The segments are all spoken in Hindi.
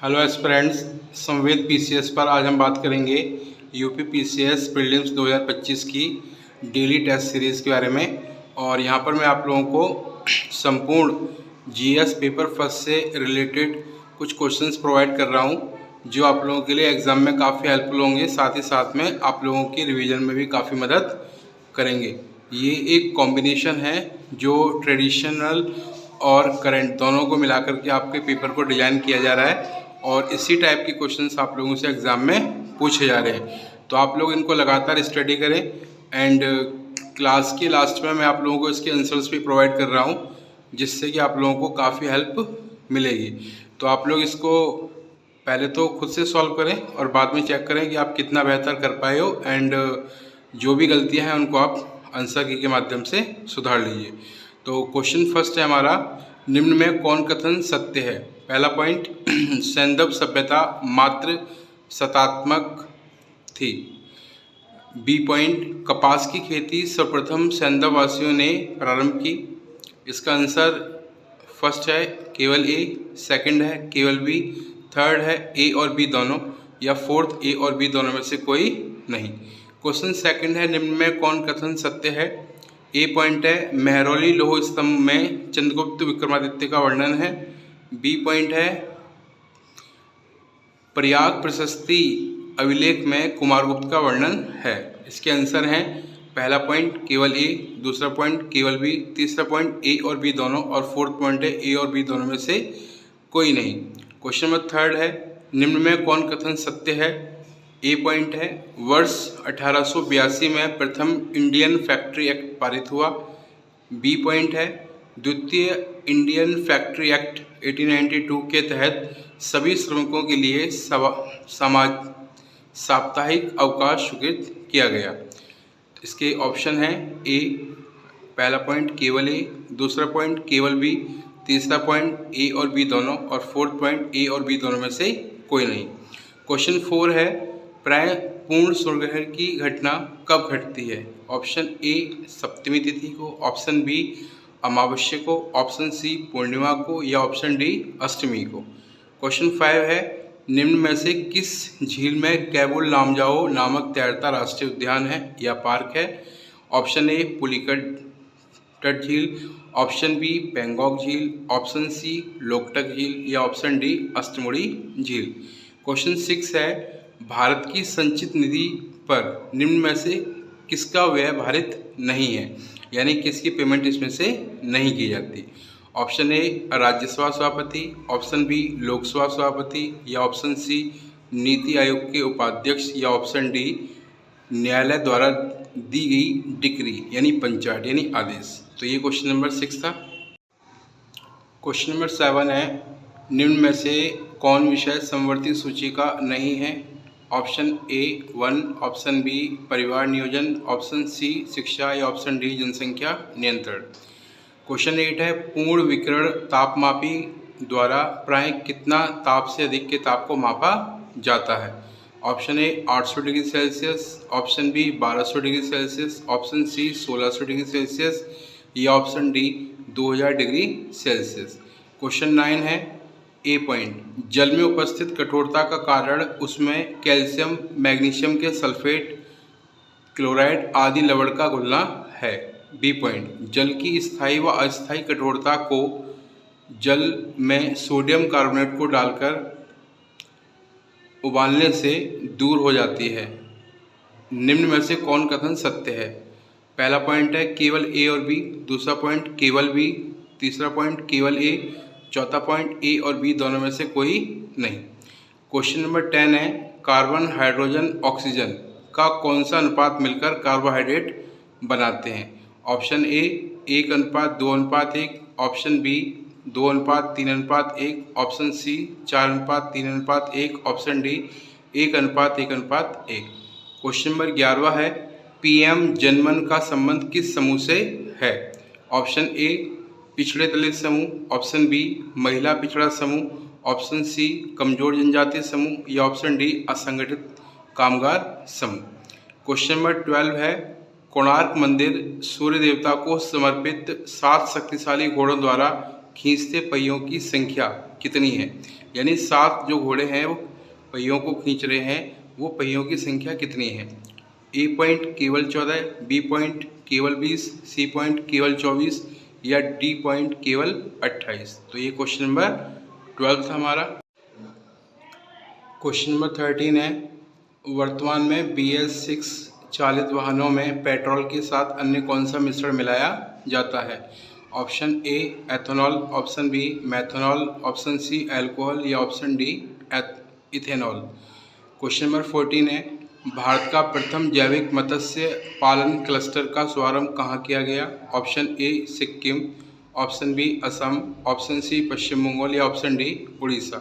हेलो एस्पिरेंट्स, संवेद पीसीएस पर आज हम बात करेंगे यूपी पीसीएस प्रीलिम्स 2025 की डेली टेस्ट सीरीज़ के बारे में। और यहाँ पर मैं आप लोगों को संपूर्ण जीएस पेपर फर्स्ट से रिलेटेड कुछ क्वेश्चंस प्रोवाइड कर रहा हूँ जो आप लोगों के लिए एग्ज़ाम में काफ़ी हेल्पफुल होंगे, साथ ही साथ में आप लोगों की रिवीजन में भी काफ़ी मदद करेंगे। ये एक कॉम्बिनेशन है जो ट्रेडिशनल और करंट दोनों को मिलाकर के आपके पेपर को डिज़ाइन किया जा रहा है और इसी टाइप के क्वेश्चंस आप लोगों से एग्ज़ाम में पूछे जा रहे हैं। तो आप लोग इनको लगातार स्टडी करें एंड क्लास के लास्ट में मैं आप लोगों को इसके आंसर्स भी प्रोवाइड कर रहा हूँ जिससे कि आप लोगों को काफ़ी हेल्प मिलेगी। तो आप लोग इसको पहले तो खुद से सॉल्व करें और बाद में चेक करें कि आप कितना बेहतर कर पाए हो एंड जो भी गलतियाँ हैं उनको आप आंसर की के माध्यम से सुधार लीजिए। तो क्वेश्चन फर्स्ट है हमारा, निम्न में कौन कथन सत्य है? पहला पॉइंट, सैंधव सभ्यता मात्र शतात्मक थी। बी पॉइंट, कपास की खेती सर्वप्रथम सैंधव वासियों ने प्रारंभ की। इसका आंसर फर्स्ट है केवल ए, सेकंड है केवल बी, थर्ड है ए और बी दोनों, या फोर्थ ए और बी दोनों में से कोई नहीं। क्वेश्चन सेकंड है, निम्न में कौन कथन सत्य है? ए पॉइंट है मेहरौली लौह स्तंभ में चंद्रगुप्त विक्रमादित्य का वर्णन है। बी पॉइंट है प्रयाग प्रशस्ति अभिलेख में कुमारगुप्त का वर्णन है। इसके आंसर हैं पहला पॉइंट केवल ए, दूसरा पॉइंट केवल बी, तीसरा पॉइंट ए और बी दोनों, और फोर्थ पॉइंट है ए और बी दोनों में से कोई नहीं। क्वेश्चन नंबर थर्ड है, निम्न में कौन कथन सत्य है? ए पॉइंट है वर्ष 1882 में प्रथम इंडियन फैक्ट्री एक्ट पारित हुआ। बी पॉइंट है द्वितीय इंडियन फैक्ट्री एक्ट 1892 के तहत सभी श्रमिकों के लिए साप्ताहिक अवकाश स्वीकृत किया गया। इसके ऑप्शन है ए पहला पॉइंट केवल ए, दूसरा पॉइंट केवल बी, तीसरा पॉइंट ए और बी दोनों, और फोर्थ पॉइंट ए और बी दोनों में से कोई नहीं। क्वेश्चन 4 है प्राय पूर्ण सूर्यग्रहण की घटना कब घटती है? ऑप्शन ए सप्तमी तिथि को, ऑप्शन बी अमावस्या को, ऑप्शन सी पूर्णिमा को, या ऑप्शन डी अष्टमी को। क्वेश्चन 5 है निम्न में से किस झील में कैबुल लामजाओ नामक तैरता राष्ट्रीय उद्यान है या पार्क है? ऑप्शन ए पुलिकट तट झील, ऑप्शन बी पेंगोंग झील, ऑप्शन सी लोकटक झील, या ऑप्शन डी अष्टमुड़ी झील। क्वेश्चन 6 है भारत की संचित निधि पर निम्न में से किसका व्यय भारित नहीं है, यानी किसकी पेमेंट इसमें से नहीं की जाती? ऑप्शन ए राज्यसभा सभापति, ऑप्शन बी लोकसभा सभापति, या ऑप्शन सी नीति आयोग के उपाध्यक्ष, या ऑप्शन डी न्यायालय द्वारा दी गई डिक्री यानी पंचायत यानी आदेश। तो ये क्वेश्चन नंबर 6 था। क्वेश्चन नंबर 7 है निम्न में से कौन विषय समवर्ती सूची का नहीं है? ऑप्शन ए 1, ऑप्शन बी परिवार नियोजन, ऑप्शन सी शिक्षा, या ऑप्शन डी जनसंख्या नियंत्रण। क्वेश्चन 8 है पूर्ण विकिरण तापमापी द्वारा प्राय कितना ताप से अधिक के ताप को मापा जाता है? Option A 800 degree Celsius, option B 1200 degree Celsius, option C 1600 degree Celsius, या option D 2000 degree Celsius. Question 9 है ए पॉइंट जल में उपस्थित कठोरता का कारण उसमें कैल्शियम मैग्नीशियम के सल्फेट क्लोराइड आदि लवण का घुलना है। बी पॉइंट जल की स्थायी व अस्थायी कठोरता को जल में सोडियम कार्बोनेट को डालकर उबालने से दूर हो जाती है। निम्न में से कौन कथन सत्य है? पहला पॉइंट है केवल ए और बी, दूसरा पॉइंट केवल बी, तीसरा पॉइंट केवल ए, चौथा पॉइंट ए और बी दोनों में से कोई नहीं। क्वेश्चन नंबर 10 है कार्बन हाइड्रोजन ऑक्सीजन का कौन सा अनुपात मिलकर कार्बोहाइड्रेट बनाते हैं? Option A 1:2:1, option B 2:3:1, option C 4:3:1, option D 1:1:1। Question number 11 है पीएम जनमन का संबंध किस समूह से है? ऑप्शन ए पिछड़े दलित समूह, ऑप्शन बी महिला पिछड़ा समूह, ऑप्शन सी कमजोर जनजातीय समूह, या ऑप्शन डी असंगठित कामगार समूह। क्वेश्चन नंबर 12 है कोणार्क मंदिर सूर्य देवता को समर्पित 7 शक्तिशाली घोड़ों द्वारा खींचते पहियों की संख्या कितनी है, यानी 7 जो घोड़े हैं वो पहियों को खींच रहे हैं, वो पहियों की संख्या कितनी है। ए पॉइंट केवल 14, बी पॉइंट केवल 20, सी पॉइंट केवल 24 या डी पॉइंट केवल 28। तो ये क्वेश्चन नंबर 12 था हमारा। क्वेश्चन नंबर 13 है, वर्तमान में BS6 चालित वाहनों में पेट्रोल के साथ अन्य कौन सा मिश्रण मिलाया जाता है। Option A ethanol, option B methanol, option C alcohol या option D ethanol. Question number 14 है, भारत का प्रथम जैविक मत्स्य पालन क्लस्टर का शुभारंभ कहाँ किया गया। Option A Sikkim, option B Assam, option C Paschim Bengal या ऑप्शन डी उड़ीसा।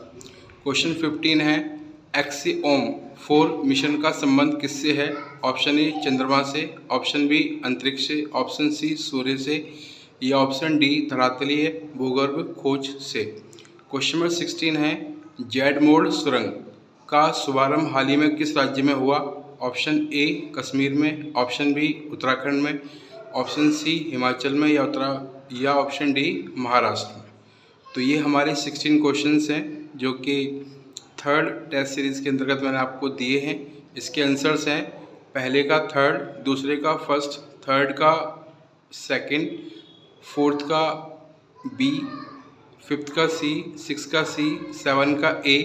क्वेश्चन 15 है, एक्सिओम 4 मिशन का संबंध किससे है। ऑप्शन ए चंद्रमा से, ऑप्शन बी अंतरिक्ष से, ऑप्शन सी सूर्य से या ऑप्शन डी धरातलीय भूगर्भ खोज से। क्वेश्चन नंबर 16 है, जेड मोड़ सुरंग का शुभारंभ हाल ही में किस राज्य में हुआ। ऑप्शन ए कश्मीर में, ऑप्शन बी उत्तराखंड में, ऑप्शन सी हिमाचल में या ऑप्शन डी महाराष्ट्र में। तो ये हमारे 16 क्वेश्चंस हैं जो कि 3rd टेस्ट सीरीज़ के अंतर्गत मैंने आपको दिए हैं। इसके आंसर्स हैं, पहले का 3rd, दूसरे का 1st, 3rd का 2nd, 4th का बी, 5th का सी, 6th का सी, 7 का ए,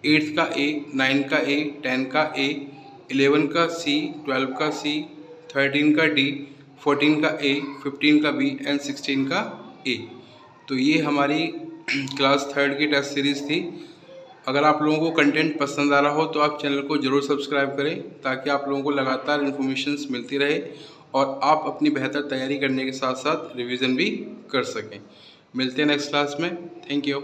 8th का ए, 9 का ए, 10 का ए, 11 का सी, 12 का सी, 13 का डी, 14 का ए, 15 का बी एंड 16 का ए। तो ये हमारी क्लास 3rd की टेस्ट सीरीज़ थी। अगर आप लोगों को कंटेंट पसंद आ रहा हो तो आप चैनल को ज़रूर सब्सक्राइब करें ताकि आप लोगों को लगातार इन्फॉर्मेशंस मिलती रहे और आप अपनी बेहतर तैयारी करने के साथ साथ रिवीजन भी कर सकें। मिलते हैं नेक्स्ट क्लास में। Thank you.